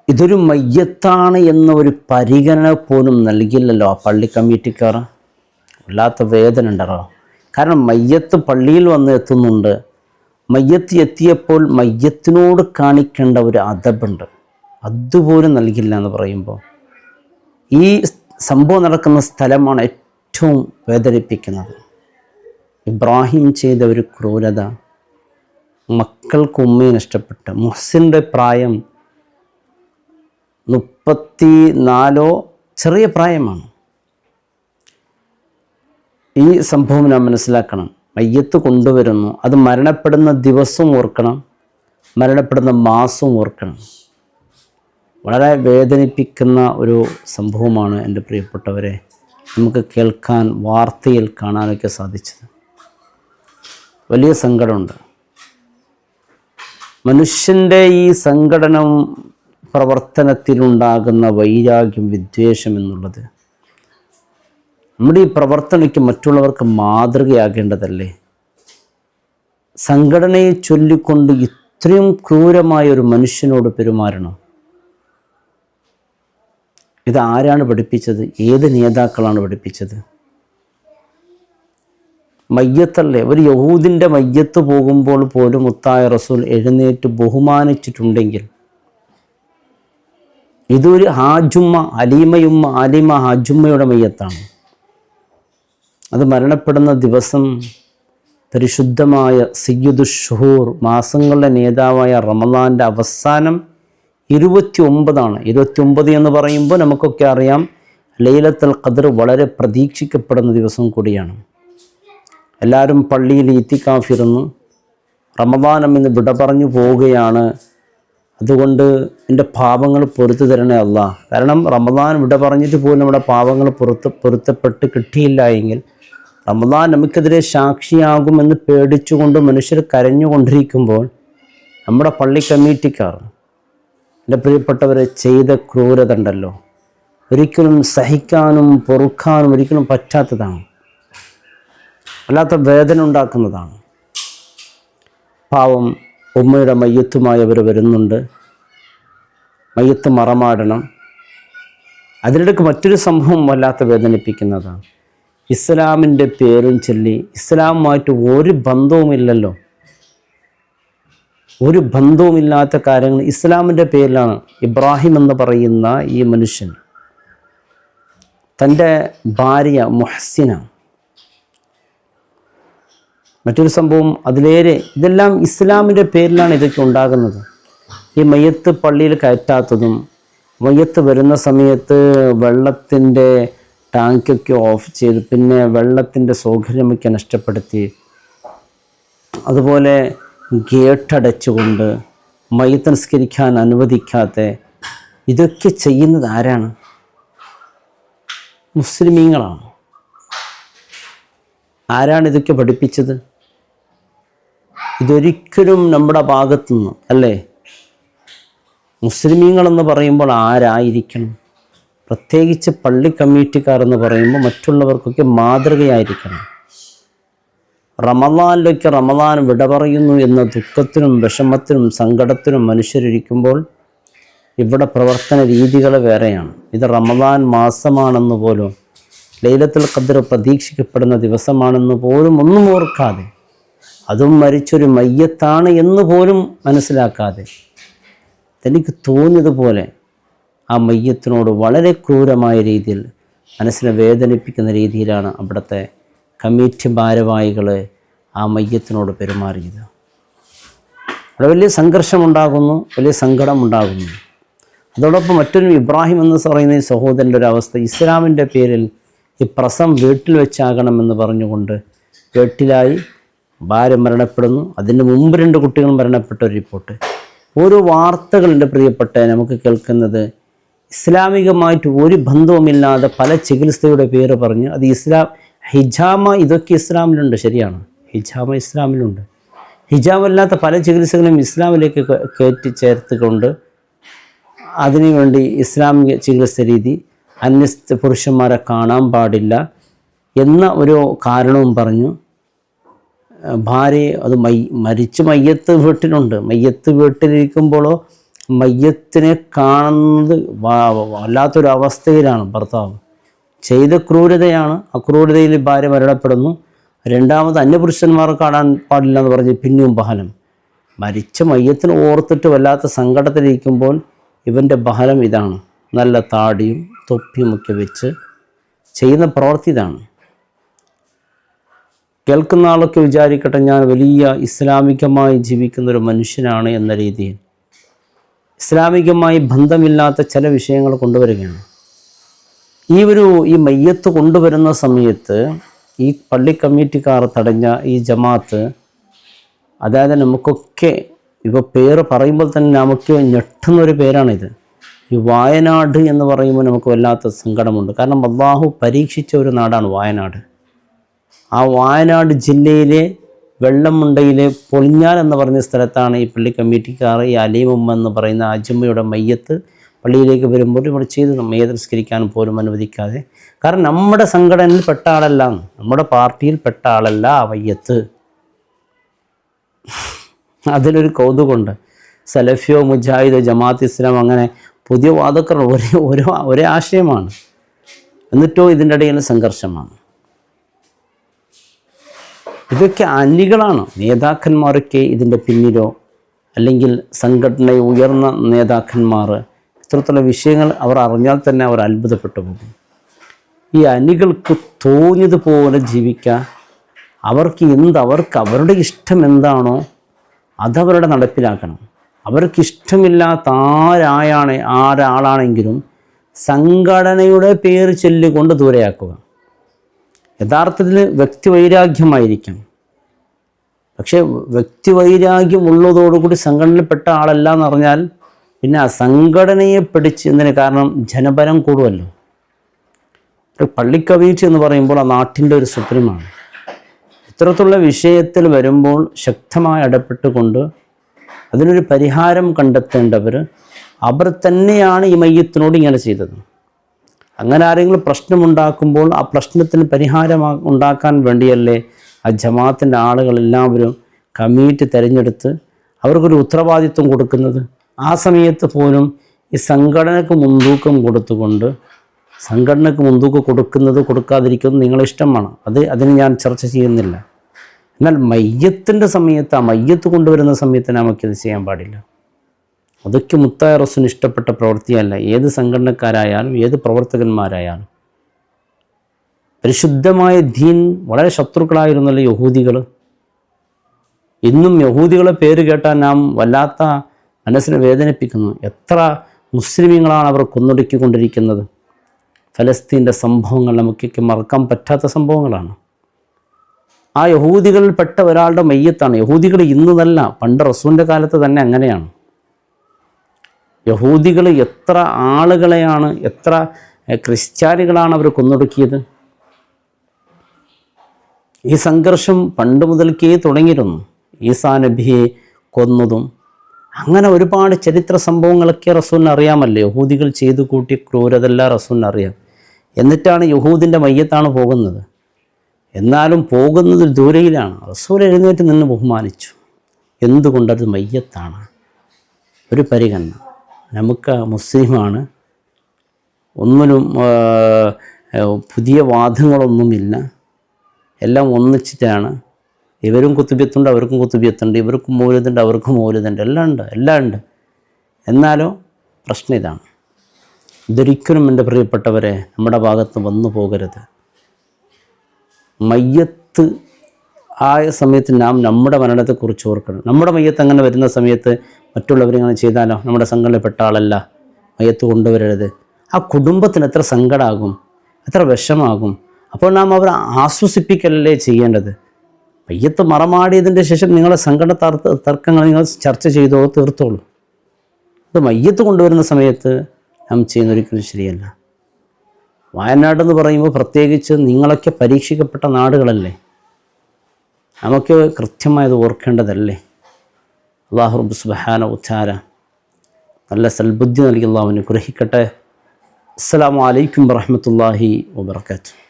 ഇതൊരു മയ്യത്താണ് എന്ന ഒരു പരിഗണന പോലും നൽകില്ലല്ലോ ആ പള്ളി കമ്മിറ്റിക്കാർ. വല്ലാത്ത വേദന ഉണ്ടോ. കാരണം മയ്യത്ത് പള്ളിയിൽ വന്ന് എത്തുന്നുണ്ട്. മയ്യത്ത് എത്തിയപ്പോൾ മയ്യത്തിനോട് കാണിക്കേണ്ട ഒരു അദബുണ്ട്, അതുപോലും നൽകില്ല എന്ന് പറയുമ്പോൾ ഈ സംഭവം നടക്കുന്ന സ്ഥലമാണ് ഏറ്റവും വേദനിപ്പിക്കുന്നത്. ഇബ്രാഹിം ചെയ്ത ഒരു ക്രൂരത, മക്കൾക്ക് ഉമ്മയെ നഷ്ടപ്പെട്ട മുഹ്സിൻ്റെ പ്രായം 34 ചെറിയ പ്രായമാണ്. ഈ സംഭവം നാം മനസ്സിലാക്കണം. മയ്യത്ത് കൊണ്ടുവരുന്നു, അത് മരണപ്പെടുന്ന ദിവസവും ഓർക്കണം, മരണപ്പെടുന്ന മാസവും ഓർക്കണം. വളരെ വേദനിപ്പിക്കുന്ന ഒരു സംഭവമാണ് എൻ്റെ പ്രിയപ്പെട്ടവരെ നമുക്ക് കേൾക്കാൻ, വാർത്തയിൽ കാണാനൊക്കെ സാധിച്ചത്. വലിയ സങ്കടമുണ്ട്. മനുഷ്യൻ്റെ ഈ സംഘടനം പ്രവർത്തനത്തിലുണ്ടാകുന്ന വൈരാഗ്യം, വിദ്വേഷം എന്നുള്ളത് നമ്മുടെ ഈ പ്രവർത്തനയ്ക്ക് മറ്റുള്ളവർക്ക് മാതൃകയാകേണ്ടതല്ലേ? സംഘടനയെ ചൊല്ലിക്കൊണ്ട് ഇത്രയും ക്രൂരമായ ഒരു മനുഷ്യനോട് പെരുമാറണം. ഇത് ആരാണ് പഠിപ്പിച്ചത്? ഏത് നേതാക്കളാണ് പഠിപ്പിച്ചത്? മയ്യത്തല്ലേ, ഒരു യഹൂദിൻ്റെ മയ്യത്ത് പോകുമ്പോൾ പോലും മുത്തായ റസൂൽ എഴുന്നേറ്റ് ബഹുമാനിച്ചിട്ടുണ്ടെങ്കിൽ ഇതൊരു ഹാജുമ്മ, ആലിമ ഹാജുമ്മയുടെ മയ്യത്താണ്. അത് മരണപ്പെടുന്ന ദിവസം പരിശുദ്ധമായ സയ്യിദുശ്ശുഹൂർ, മാസങ്ങളുടെ നേതാവായ റമളാൻ്റെ അവസാനം 29 29 എന്ന് പറയുമ്പോൾ നമുക്കൊക്കെ അറിയാം ലൈലത്തുൽ ഖദ്ർ വളരെ പ്രതീക്ഷിക്കപ്പെടുന്ന ദിവസം കൂടിയാണ്. എല്ലാവരും പള്ളിയിൽ ഇത്തിക്കാഫിരുന്നു. റമളാൻ എന്ന് വിട പറഞ്ഞു പോവുകയാണ്. അതുകൊണ്ട് എൻ്റെ പാപങ്ങൾ പൊറുത്തു തരണേ അല്ലാഹ്. കാരണം റമളാൻ വിട പറഞ്ഞിട്ട് പോലും നമ്മുടെ പാപങ്ങൾ പൊരുത്തപ്പെട്ട് കിട്ടിയില്ല എങ്കിൽ റമളാൻ നമുക്കെതിരെ സാക്ഷിയാകുമെന്ന് പേടിച്ചുകൊണ്ട് മനുഷ്യർ കരഞ്ഞുകൊണ്ടിരിക്കുമ്പോൾ നമ്മുടെ പള്ളി കമ്മിറ്റിക്കാർ, എൻ്റെ പ്രിയപ്പെട്ടവരെ, ചെയ്ത ക്രൂരത ഉണ്ടല്ലോ, ഒരിക്കലും സഹിക്കാനും പൊറുക്കാനും ഒരിക്കലും പറ്റാത്തതാണ്. വല്ലാത്ത വേദന ഉണ്ടാക്കുന്നതാണ്. പാവം ഉമ്മയുടെ മയ്യത്തുമായി അവർ വരുന്നുണ്ട്. മയ്യത്ത് മറമാടണം. അതിനിടയ്ക്ക് മറ്റൊരു സംഭവം വല്ലാത്ത വേദനിപ്പിക്കുന്നതാണ്. ഇസ്ലാമിൻ്റെ പേരും ചൊല്ലി, ഇസ്ലാമുമായിട്ട് ഒരു ബന്ധവുമില്ലല്ലോ, ഒരു ബന്ധവുമില്ലാത്ത കാര്യങ്ങൾ ഇസ്ലാമിൻ്റെ പേരിലാണ്. ഇബ്രാഹിം എന്ന് പറയുന്ന ഈ മനുഷ്യൻ തൻ്റെ ഭാര്യ മുഹ്സിന, മറ്റൊരു സംഭവം അതിലേറെ, ഇതെല്ലാം ഇസ്ലാമിൻ്റെ പേരിലാണ് ഇതൊക്കെ ഉണ്ടാകുന്നത്. ഈ മയ്യത്ത് പള്ളിയിൽ കയറ്റാത്തതും, മയ്യത്ത് വരുന്ന സമയത്ത് വെള്ളത്തിൻ്റെ ടാങ്കൊക്കെ ഓഫ് ചെയ്ത് പിന്നെ വെള്ളത്തിൻ്റെ സൗകര്യമൊക്കെ നഷ്ടപ്പെടുത്തി, അതുപോലെ ഗേട്ടടച്ചുകൊണ്ട് മയ്യത്ത് നിസ്കരിക്കാൻ അനുവദിക്കാത്ത, ഇതൊക്കെ ചെയ്യുന്നത് ആരാണ്? മുസ്ലിമീങ്ങളാണ്. ആരാണ് ഇതൊക്കെ പഠിപ്പിച്ചത്? ഇതൊരിക്കലും നമ്മുടെ ഭാഗത്തുനിന്ന് അല്ലേ. മുസ്ലിമീങ്ങളെന്ന് പറയുമ്പോൾ ആരായിരിക്കണം? പ്രത്യേകിച്ച് പള്ളി കമ്മിറ്റിക്കാർ എന്ന് പറയുമ്പോൾ മറ്റുള്ളവർക്കൊക്കെ മാതൃകയായിരിക്കണം. റമളാനിലേക്ക് റമളാൻ വിട പറയുന്നു എന്ന ദുഃഖത്തിനും വിഷമത്തിനും സങ്കടത്തിനും മനുഷ്യരിക്കുമ്പോൾ ഇവിടെ പ്രവർത്തന രീതികൾ വേറെയാണ്. ഇത് റമളാൻ മാസമാണെന്ന് പോലും, ലൈലത്തുൽ ഖദ്ർ പ്രതീക്ഷിക്കപ്പെടുന്ന ദിവസമാണെന്ന് പോലും ഒന്നും ഓർക്കാതെ, അതും മരിച്ചൊരു മയ്യത്താണ് എന്ന് പോലും മനസ്സിലാക്കാതെ, തനിക്ക് തോന്നിയതുപോലെ ആ മയ്യത്തിനോട് വളരെ ക്രൂരമായ രീതിയിൽ, മനസ്സിനെ വേദനിപ്പിക്കുന്ന രീതിയിലാണ് അവിടുത്തെ കമ്മിറ്റി ഭാരവാഹികൾ ആ മയ്യത്തിനോട് പെരുമാറിയത്. അവിടെ വലിയ സംഘർഷമുണ്ടാകുന്നു, വലിയ സങ്കടമുണ്ടാകുന്നു. അതോടൊപ്പം മറ്റൊരു ഇബ്രാഹിം എന്ന് പറയുന്ന ഈ സഹോദരൻ്റെ ഒരു അവസ്ഥ, ഇസ്ലാമിൻ്റെ പേരിൽ ഈ പ്രസം വീട്ടിൽ വെച്ചാകണമെന്ന് പറഞ്ഞുകൊണ്ട് വീട്ടിലായി ഭാര്യ മരണപ്പെടുന്നു. അതിന് മുമ്പ് 2 കുട്ടികൾ മരണപ്പെട്ട ഒരു റിപ്പോർട്ട്. ഓരോ വാർത്തകളുടെ പ്രിയപ്പെട്ട നമുക്ക് കേൾക്കുന്നത് ഇസ്ലാമികമായിട്ട് ഒരു ബന്ധവുമില്ലാതെ പല ചികിത്സയുടെ പേര് പറഞ്ഞ് അത് ഹിജാമ, ഇതൊക്കെ ഇസ്ലാമിലുണ്ട്, ശരിയാണ്, ഹിജാമ ഇസ്ലാമിലുണ്ട്. ഹിജാമല്ലാത്ത പല ചികിത്സകളും ഇസ്ലാമിലേക്ക് കയറ്റി ചേർത്തുകൊണ്ട് അതിനുവേണ്ടി ഇസ്ലാമിക ചികിത്സ രീതി, അന്യ പുരുഷന്മാരെ കാണാൻ പാടില്ല എന്ന ഒരു കാരണവും പറഞ്ഞു ഭാര്യ അത് മരിച്ച് മയ്യത്ത് വീട്ടിലുണ്ട്. മയ്യത്ത് വീട്ടിലിരിക്കുമ്പോഴോ മയ്യത്തിനെ കാണുന്നത് വല്ലാത്തൊരു അവസ്ഥയിലാണ് ഭർത്താവ്. ചെയ്ത ക്രൂരതയാണ്. ആ ക്രൂരതയിൽ ഭാര്യ മരണപ്പെടുന്നു. രണ്ടാമത് അന്യപുരുഷന്മാർ കാണാൻ പാടില്ല എന്ന് പറഞ്ഞ് പിന്നെയും ബഹളം. മരിച്ച മയ്യത്തിന് ഓർത്തിട്ട് വല്ലാത്ത സങ്കടത്തിലിരിക്കുമ്പോൾ ഇവൻ്റെ ബഹളം ഇതാണ്. നല്ല താടിയും തൊപ്പിയുമൊക്കെ വെച്ച് ചെയ്യുന്ന പ്രവൃത്തി ഇതാണ്. കേൾക്കുന്ന ആളൊക്കെ വിചാരിക്കട്ടെ, ഞാൻ വലിയ ഇസ്ലാമികമായി ജീവിക്കുന്നൊരു മനുഷ്യനാണ് എന്ന രീതിയിൽ ഇസ്ലാമികമായി ബന്ധമില്ലാത്ത ചില വിഷയങ്ങൾ കൊണ്ടുവരികയാണ്. ഈ മയ്യത്ത് കൊണ്ടുവരുന്ന സമയത്ത് ഈ പള്ളി കമ്മിറ്റിക്കാർ തടഞ്ഞ ഈ ജമാഅത്ത്, അതായത് നമുക്കൊക്കെ ഇപ്പോൾ പേര് പറയുമ്പോൾ തന്നെ നമുക്ക് ഞെട്ടുന്നൊരു പേരാണിത്. ഈ വയനാട് എന്ന് പറയുമ്പോൾ നമുക്ക് വല്ലാത്ത സങ്കടമുണ്ട്. കാരണം അല്ലാഹു പരീക്ഷിച്ച ഒരു നാടാണ് വയനാട്. ആ വയനാട് ജില്ലയിലെ വെള്ളമുണ്ടയിലെ പൊളിഞ്ഞാൽ എന്ന് പറഞ്ഞ സ്ഥലത്താണ് ഈ പള്ളി കമ്മിറ്റിക്കാർ ഈ അലീമുമ്മ എന്ന് പറയുന്ന അജുമ്മയുടെ മയ്യത്ത് പള്ളിയിലേക്ക് വരുമ്പോൾ ഇവിടെ ചെയ്ത് മയ്യത്ത് നിസ്കരിക്കാൻ പോലും അനുവദിക്കാതെ. കാരണം നമ്മുടെ സംഘടനയിൽ പെട്ട ആളല്ല, നമ്മുടെ പാർട്ടിയിൽ പെട്ട ആളല്ല ആ മയ്യത്ത്. അതിലൊരു കൗതുകമുണ്ട്. സലഫിയോ മുജാഹിദോ ജമാഅത്ത് ഇസ്ലാം അങ്ങനെ പുതിയ വാദക്കർ ഒരേ ആശയമാണ്. എന്നിട്ടോ ഇതിൻ്റെ ഇടയിൽ സംഘർഷമാണ്. ഇതൊക്കെ അണികളാണ്. നേതാക്കന്മാരൊക്കെ ഇതിൻ്റെ പിന്നിലോ അല്ലെങ്കിൽ സംഘടനയെ ഉയർന്ന നേതാക്കന്മാർ ഇത്തരത്തിലുള്ള വിഷയങ്ങൾ അവർ അറിഞ്ഞാൽ തന്നെ അവർ അത്ഭുതപ്പെട്ടു പോകും. ഈ അണികൾക്ക് തോന്നിയതുപോലെ ജീവിക്കാൻ അവർക്ക് അവരുടെ ഇഷ്ടം എന്താണോ അതവരുടെ നടപ്പിലാക്കണം. അവർക്കിഷ്ടമില്ലാത്ത ആരാളാണെങ്കിലും സംഘടനയുടെ പേര് ചൊല്ലിക്കൊണ്ട് ദൂരെയാക്കുക. യഥാർത്ഥത്തിൽ വ്യക്തിവൈരാഗ്യമായിരിക്കാം, പക്ഷേ വ്യക്തിവൈരാഗ്യം ഉള്ളതോടുകൂടി സംഘടനയിൽപ്പെട്ട ആളല്ല എന്ന് പറഞ്ഞാൽ പിന്നെ ആ സംഘടനയെ പിടിച്ച് എന്തിന്? കാരണം ജനബലം കൂടുമല്ലോ. ഒരു പള്ളിക്കവീഴ്ച എന്ന് പറയുമ്പോൾ ആ നാട്ടിൻ്റെ ഒരു സുപ്രീമാണ്. ഇത്തരത്തിലുള്ള വിഷയത്തിൽ വരുമ്പോൾ ശക്തമായി ഇടപെട്ടുകൊണ്ട് അതിനൊരു പരിഹാരം കണ്ടെത്തേണ്ടവർ അവർ തന്നെയാണ് ഈ മയ്യത്തിനോട് ഇങ്ങനെ ചെയ്തത്. അങ്ങനെ ആരെങ്കിലും പ്രശ്നമുണ്ടാക്കുമ്പോൾ ആ പ്രശ്നത്തിന് പരിഹാരം ഉണ്ടാക്കാൻ വേണ്ടിയല്ലേ ആ ജമാഅത്തിൻ്റെ ആളുകളെല്ലാവരും കമ്മിറ്റി തിരഞ്ഞെടുത്ത് അവർക്കൊരു ഉത്തരവാദിത്വം കൊടുക്കുന്നത്. ആ സമയത്ത് പോലും ഈ സംഘടനക്ക് മുൻതൂക്കം കൊടുത്തുകൊണ്ട്, സംഘടനക്ക് മുൻതൂക്കം കൊടുക്കാതിരിക്കുന്നത് നിങ്ങളുടെ ഇഷ്ടമാണ്, അതിന് ഞാൻ ചർച്ച ചെയ്യുന്നില്ല. എന്നാൽ മയ്യത്തിൻ്റെ സമയത്ത്, ആ മയ്യത്ത് കൊണ്ടുവരുന്ന സമയത്ത് നമുക്കിത് ചെയ്യാൻ പാടില്ല. അതൊക്കെ മുത്തായ റസൂലിന് ഇഷ്ടപ്പെട്ട പ്രവൃത്തിയല്ല. ഏത് സംഘടനക്കാരായാലും ഏത് പ്രവർത്തകന്മാരായാലും. പരിശുദ്ധമായ ദീൻ വളരെ ശത്രുക്കളായിരുന്നല്ലോ യഹൂദികൾ. ഇന്നും യഹൂദികളെ പേര് കേട്ടാൽ നാം വല്ലാത്ത മനസ്സിനെ വേദനിപ്പിക്കുന്നു. എത്ര മുസ്ലിമീങ്ങളാണ് അവർ കൊന്നൊടുക്കിക്കൊണ്ടിരിക്കുന്നത്. ഫലസ്തീൻ്റെ സംഭവങ്ങൾ നമുക്കൊക്കെ മറക്കാൻ പറ്റാത്ത സംഭവങ്ങളാണ്. ആ യഹൂദികളിൽപ്പെട്ട ഒരാളുടെ മയ്യത്താണ്. യഹൂദികൾ ഇന്നതല്ല, പണ്ട് റസൂലിൻ്റെ കാലത്ത് തന്നെ അങ്ങനെയാണ്. യഹൂദികൾ എത്ര ആളുകളെയാണ്, എത്ര ക്രിസ്ത്യാനികളാണ് അവർ കൊന്നൊടുക്കിയത്. ഈ സംഘർഷം പണ്ട് മുതൽക്കേ തുടങ്ങിയിരുന്നു. ഈസാ നബിയെ കൊന്നതും അങ്ങനെ ഒരുപാട് ചരിത്ര സംഭവങ്ങളൊക്കെ റസൂലിന് അറിയാമല്ലോ. യഹൂദികൾ ചെയ്തു കൂട്ടിയ ക്രൂരതെല്ലാം റസൂലിന് അറിയാം. എന്നിട്ടാണ് യഹൂദിൻ്റെ മയ്യത്താണ് പോകുന്നത്. എന്നാലും പോകുന്നത് ദൂരയിലാണ്. റസൂൽ എഴുന്നേറ്റ് നിന്ന് ബഹുമാനിച്ചു. എന്തുകൊണ്ടത് മയ്യത്താണ്? ഒരു പരിഗണന. നമുക്ക് മുസ്ലിമാണ്, ഒന്നിനും പുതിയ വാദങ്ങളൊന്നുമില്ല, എല്ലാം ഒന്നിച്ചിട്ടാണ്. ഇവരും കുത്തുബിയത്തുണ്ട്, അവർക്കും കുത്തുബിയത്തുണ്ട്, ഇവർക്കും മൗലിദുണ്ട്, അവർക്കും മൗലിദുണ്ട്, എല്ലാം ഉണ്ട്. എന്നാലും പ്രശ്നം ഇതാണ്. ഇതൊരിക്കലും എൻ്റെ പ്രിയപ്പെട്ടവരെ നമ്മുടെ ഭാഗത്ത് വന്നു പോകരുത്. മയ്യത്ത് ആയ സമയത്ത് നാം നമ്മുടെ മരണത്തെക്കുറിച്ച് ഓർക്കണം. നമ്മുടെ മയ്യത്ത് അങ്ങനെ വരുന്ന സമയത്ത് മറ്റുള്ളവരിങ്ങനെ ചെയ്താലോ? നമ്മുടെ സംഘടനയിൽപ്പെട്ട ആളല്ല, മയ്യത്ത് കൊണ്ടുവരരുത്. ആ കുടുംബത്തിന് എത്ര സങ്കടമാകും, എത്ര വിഷമാകും. അപ്പോൾ നാം അവരെ ആശ്വസിപ്പിക്കലല്ലേ ചെയ്യേണ്ടത്. മയ്യത്ത് മറമാടിയതിൻ്റെ ശേഷം നിങ്ങളെ സങ്കട തർക്കങ്ങൾ നിങ്ങൾ ചർച്ച ചെയ്തോ തീർത്തോളൂ. ഇത് മയ്യത്ത് കൊണ്ടുവരുന്ന സമയത്ത് നാം ചെയ്യുന്നൊരിക്കലും ശരിയല്ല. വയനാടെന്ന് പറയുമ്പോൾ പ്രത്യേകിച്ച് നിങ്ങളൊക്കെ പരീക്ഷിക്കപ്പെട്ട നാടുകളല്ലേ, നമുക്ക് കൃത്യമായത് ഓർക്കേണ്ടതല്ലേ. അല്ലാഹു റബ്ബ് സുബ്ഹാനഹു വ തആല നല്ല സൽബുദ്ധി നൽകി അല്ലാഹു അനുഗ്രഹിക്കട്ടെ. അസ്സലാമു അലൈക്കും വറഹ്മത്തുള്ളാഹി വബറകാതുഹു.